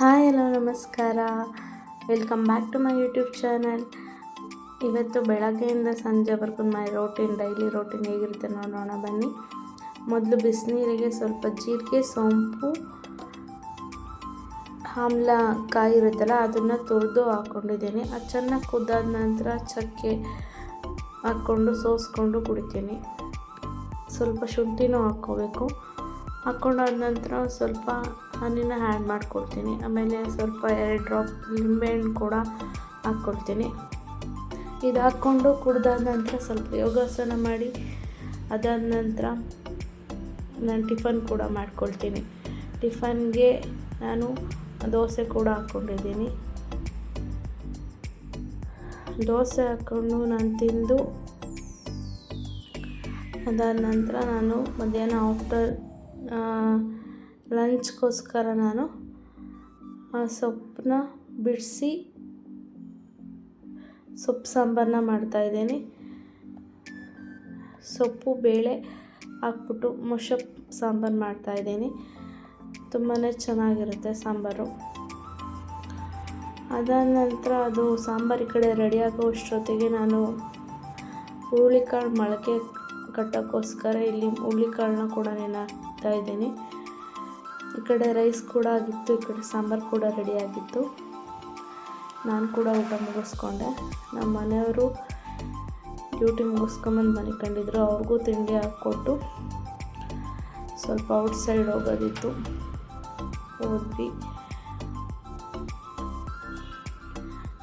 Hi hello ನಮಸ್ಕಾರ, welcome back to my YouTube channel. ಇವತ್ತು ಬೆಳಗ್ಗೆಯಿಂದ ಸಂಜೆವರೆಗೂ ಡೈಲಿ ರೋಟೀನ್ ಹೇಗಿರುತ್ತೆ ನೋಡೋಣ ಬನ್ನಿ. ಮೊದಲು ಬಿಸಿನೀರಿಗೆ ಸ್ವಲ್ಪ ಜೀರಿಗೆ, ಸೋಂಪು, ಆಮ್ಲ ಕಾಯಿ ಇರುತ್ತಲ್ಲ ಅದನ್ನು ತುರಿದು ಹಾಕ್ಕೊಂಡಿದ್ದೀನಿ. ಅದು ಚೆನ್ನಾಗಿ ಕುದ್ದಾದ ನಂತರ ಚಕ್ಕೆ ಹಾಕ್ಕೊಂಡು ಸೋಸ್ಕೊಂಡು ಕುಡಿತೀನಿ. ಸ್ವಲ್ಪ ಶುಂಠಿನೂ ಹಾಕ್ಕೋಬೇಕು. ಹಾಕ್ಕೊಂಡಾದ ನಂತರ ಸ್ವಲ್ಪ ಹನಿನ ಆ್ಯಡ್ ಮಾಡ್ಕೊಳ್ತೀನಿ. ಆಮೇಲೆ ಸ್ವಲ್ಪ 2 ಡ್ರಾಪ್ ನಿಂಬೆಹಣ್ಣು ಕೂಡ ಹಾಕ್ಕೊಳ್ತೀನಿ. ಇದು ಹಾಕ್ಕೊಂಡು ಕುಡ್ದಾದ ನಂತರ ಸ್ವಲ್ಪ ಯೋಗಾಸನ ಮಾಡಿ ಅದಾದ ನಂತರ ನಾನು ಟಿಫನ್ ಕೂಡ ಮಾಡ್ಕೊಳ್ತೀನಿ. ಟಿಫನ್ಗೆ ನಾನು ದೋಸೆ ಕೂಡ ಹಾಕ್ಕೊಂಡಿದ್ದೀನಿ. ದೋಸೆ ಹಾಕ್ಕೊಂಡು ನಾನು ತಿಂದು ಅದಾದ ನಂತರ ನಾನು ಮಧ್ಯಾಹ್ನ ಆಫ್ಟರ್ ಲಂಚ್ಗೋಸ್ಕರ ನಾನು ಸೊಪ್ಪನ್ನ ಬಿಡಿಸಿ ಸೊಪ್ಪು ಸಾಂಬಾರನ್ನ ಮಾಡ್ತಾಯಿದ್ದೀನಿ. ಸೊಪ್ಪು ಬೇಳೆ ಹಾಕ್ಬಿಟ್ಟು ಮೊಸಪ್ ಸಾಂಬಾರು ಮಾಡ್ತಾಯಿದ್ದೀನಿ. ತುಂಬಾ ಚೆನ್ನಾಗಿರುತ್ತೆ ಸಾಂಬಾರು. ಅದಾದ ನಂತರ ಅದು ಸಾಂಬಾರು ಈ ಕಡೆ ರೆಡಿ ಆಗೋಷ್ಟೊತ್ತಿಗೆ ನಾನು ಹುರುಳಿಕಾಳು ಮೊಳಕೆ ಕಟ್ಟೋಕ್ಕೋಸ್ಕರ ಇಲ್ಲಿ ಹುರುಳಿಕಾಳನ್ನ ಕೂಡ ಹಾಕ್ತಾಯಿದ್ದೀನಿ. ಈ ಕಡೆ ರೈಸ್ ಕೂಡ ಆಗಿತ್ತು, ಈ ಕಡೆ ಸಾಂಬಾರು ಕೂಡ ರೆಡಿಯಾಗಿತ್ತು. ನಾನು ಕೂಡ ಊಟ ಮುಗಿಸ್ಕೊಂಡೆ. ನಮ್ಮ ಮನೆಯವರು ಡ್ಯೂಟಿ ಮುಗಿಸ್ಕೊಂಬಂದು ಮನೆ ಕಂಡಿದ್ರು. ಅವ್ರಿಗೂ ತಿಂಡಿ ಹಾಕ್ಕೊಟ್ಟು ಸ್ವಲ್ಪ ಔಟ್ಸೈಡ್ ಹೋಗೋದಿತ್ತು, ಹೋದ್ವಿ.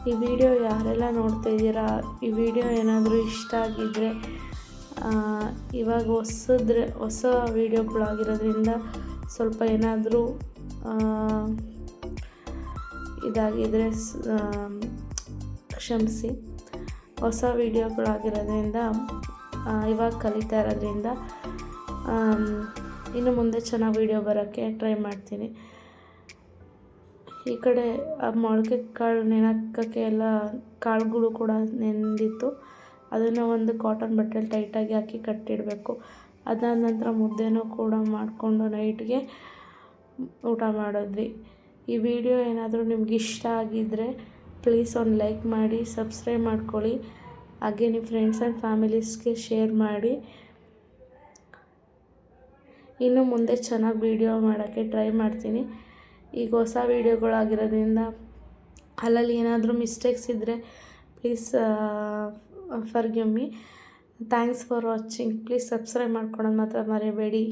ಈ ವಿಡಿಯೋ ಯಾರೆಲ್ಲ ನೋಡ್ತಾ ಇದ್ದೀರಾ, ಈ ವಿಡಿಯೋ ಏನಾದರೂ ಇಷ್ಟ ಆಗಿದ್ದರೆ, ಇವಾಗ ಹೊಸ ವೀಡಿಯೋಗಳಾಗಿರೋದ್ರಿಂದ ಸ್ವಲ್ಪ ಏನಾದರೂ ಇದಾಗಿದ್ದರೆ ಕ್ಷಮಿಸಿ. ಹೊಸ ವೀಡಿಯೋಗಳಾಗಿರೋದ್ರಿಂದ ಇವಾಗ ಕಲಿತಾ ಇರೋದ್ರಿಂದ ಇನ್ನು ಮುಂದೆ ಚೆನ್ನಾಗಿ ವೀಡಿಯೋ ಬರೋಕ್ಕೆ ಟ್ರೈ ಮಾಡ್ತೀನಿ. ಈ ಕಡೆ ಆ ಮೊಳಕೆ ಕಾಳು ನೆನೆಯೋಕ್ಕೆ ಎಲ್ಲ ಕಾಳುಗಳು ಕೂಡ ನೆಂದಿತ್ತು. ಅದನ್ನು ಒಂದು ಕಾಟನ್ ಬಟ್ಟೆಲಿ ಟೈಟಾಗಿ ಹಾಕಿ ಕಟ್ಟಿಡಬೇಕು. ಅದಾದ ನಂತರ ಮುದ್ದೆನೂ ಕೂಡ ಮಾಡಿಕೊಂಡು ನೈಟ್ಗೆ ಊಟ ಮಾಡಿದ್ವಿ. ಈ ವಿಡಿಯೋ ಏನಾದರೂ ನಿಮ್ಗೆ ಇಷ್ಟ ಆಗಿದ್ದರೆ ಪ್ಲೀಸ್ ಒಂದು ಲೈಕ್ ಮಾಡಿ, ಸಬ್ಸ್ಕ್ರೈಬ್ ಮಾಡ್ಕೊಳ್ಳಿ. ಹಾಗೆ ನಿಮ್ಮ ಫ್ರೆಂಡ್ಸ್ ಆ್ಯಂಡ್ ಫ್ಯಾಮಿಲೀಸ್ಗೆ ಶೇರ್ ಮಾಡಿ. ಇನ್ನು ಮುಂದೆ ಚೆನ್ನಾಗಿ ವೀಡಿಯೋ ಮಾಡೋಕ್ಕೆ ಟ್ರೈ ಮಾಡ್ತೀನಿ. ಈಗ ಹೊಸ ವೀಡಿಯೋಗಳಾಗಿರೋದ್ರಿಂದ ಅಲ್ಲಲ್ಲಿ ಏನಾದರೂ ಮಿಸ್ಟೇಕ್ಸ್ ಇದ್ದರೆ please forgive me. Thanks for watching. Please subscribe ಮಾಡ್ಕೊಳ್ಳೋದು ಮಾತ್ರ ಮರಿಬೇಡಿ.